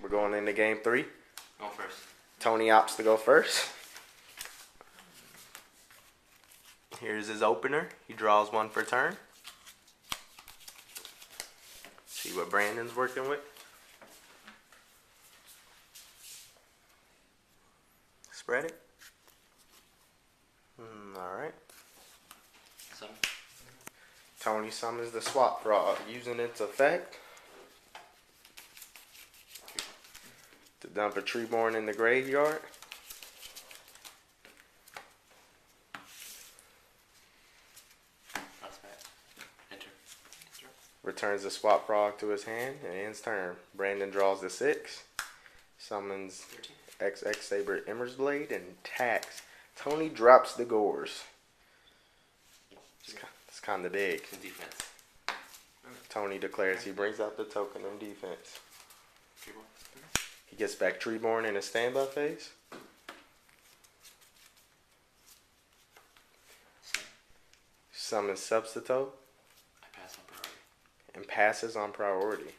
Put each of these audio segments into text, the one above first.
We're going into game 3. Go first. Tony opts to go first. Here's his opener. He draws one per turn. See what Brandon's working with. Spread it. Alright. Summon. Tony summons the swap frog, using its effect to dump a Treeborn in the graveyard. That's bad. Enter. Returns the swap frog to his hand and ends turn. Brandon draws the 6. Summons 13. X-Saber Blade and attacks. Tony drops the gores. It's kind of big. Good defense. Tony declares he brings out the token of defense. Treeborn. He gets back Treeborn in a standby phase. Summons Substitute I pass on priority. and passes on priority.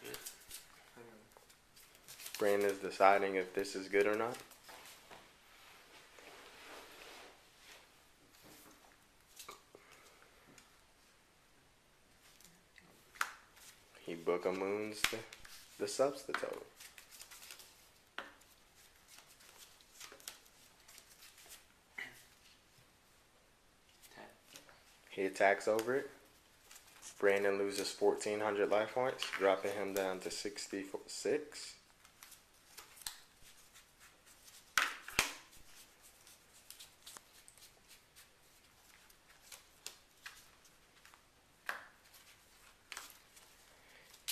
Good. Brandon's deciding if this is good or not. He book-a-moons the substitute. Tap. He attacks over it. Brandon loses 1,400 life points, dropping him down to 66.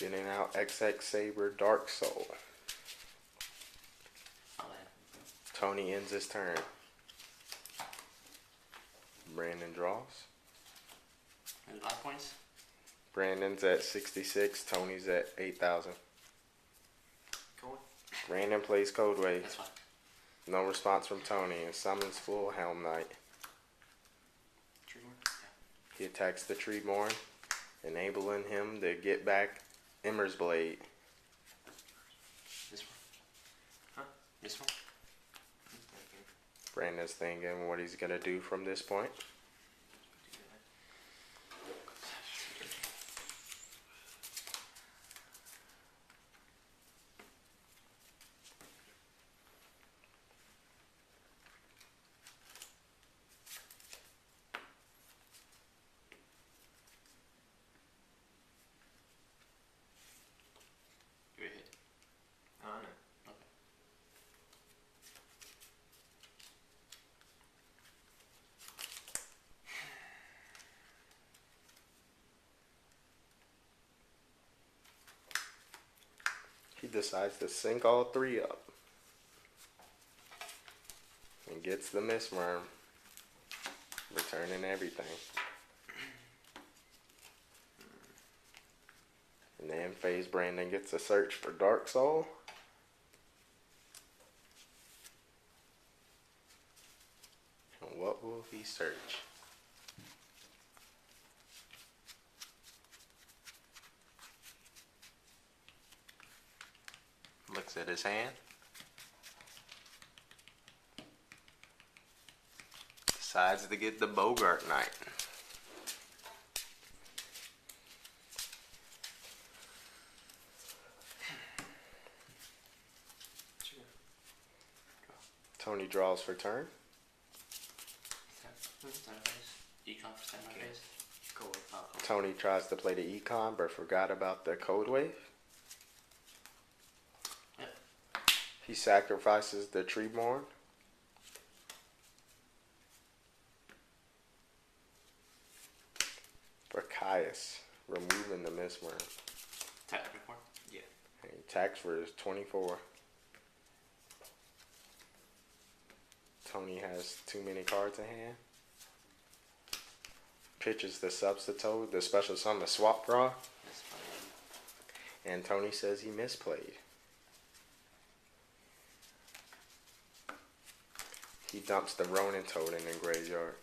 Getting out X-Saber Dark Soul. I'll land. Tony ends his turn. Brandon draws. Any life points? Brandon's at 66. Tony's at 8,000. Go on. Brandon plays Code Wave. That's fine. No response from Tony and summons full Helm Knight. Treeborn? Yeah. He attacks the Treeborn, enabling him to get back Emmer's Blade. This one? Huh? This one? Brandon's thinking what he's going to do from this point. Give it a hit. No. Okay. He decides to sync all 3 up. And gets the Mistworm, returning everything. In the end phase, Brandon gets a search for Dark Soul. And what will he search? Looks at his hand. Decides to get the Bogart Knight. Tony draws for turn. Standby phase. Econ for standby phase. Go with. Tony tries to play the Econ but forgot about the Code Wave. Yep. He sacrifices the Treeborn. For Caius, removing the Mistworm. Tap every corner. Yeah. And he attacks for his 24. Tony has too many cards in hand. Pitches the substitute, the special summon, the swap draw. That's fine. And Tony says he misplayed. He dumps the Ronin Toad in the graveyard.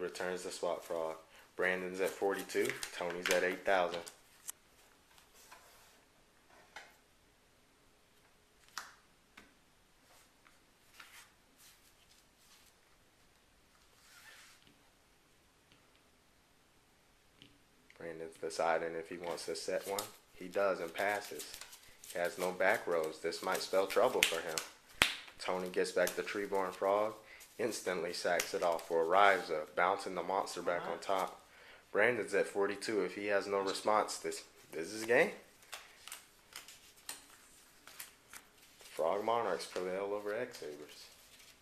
returns the swap frog. Brandon's at 42. Tony's at 8,000. Brandon's deciding if he wants to set one. He does and passes. He has no back rows. This might spell trouble for him. Tony gets back the Treeborn Frog, instantly sacks it off for a rise up, bouncing the monster back on top. Brandon's at 42. If he has no response, this is game. Frog Monarchs prevail over X-Sabers.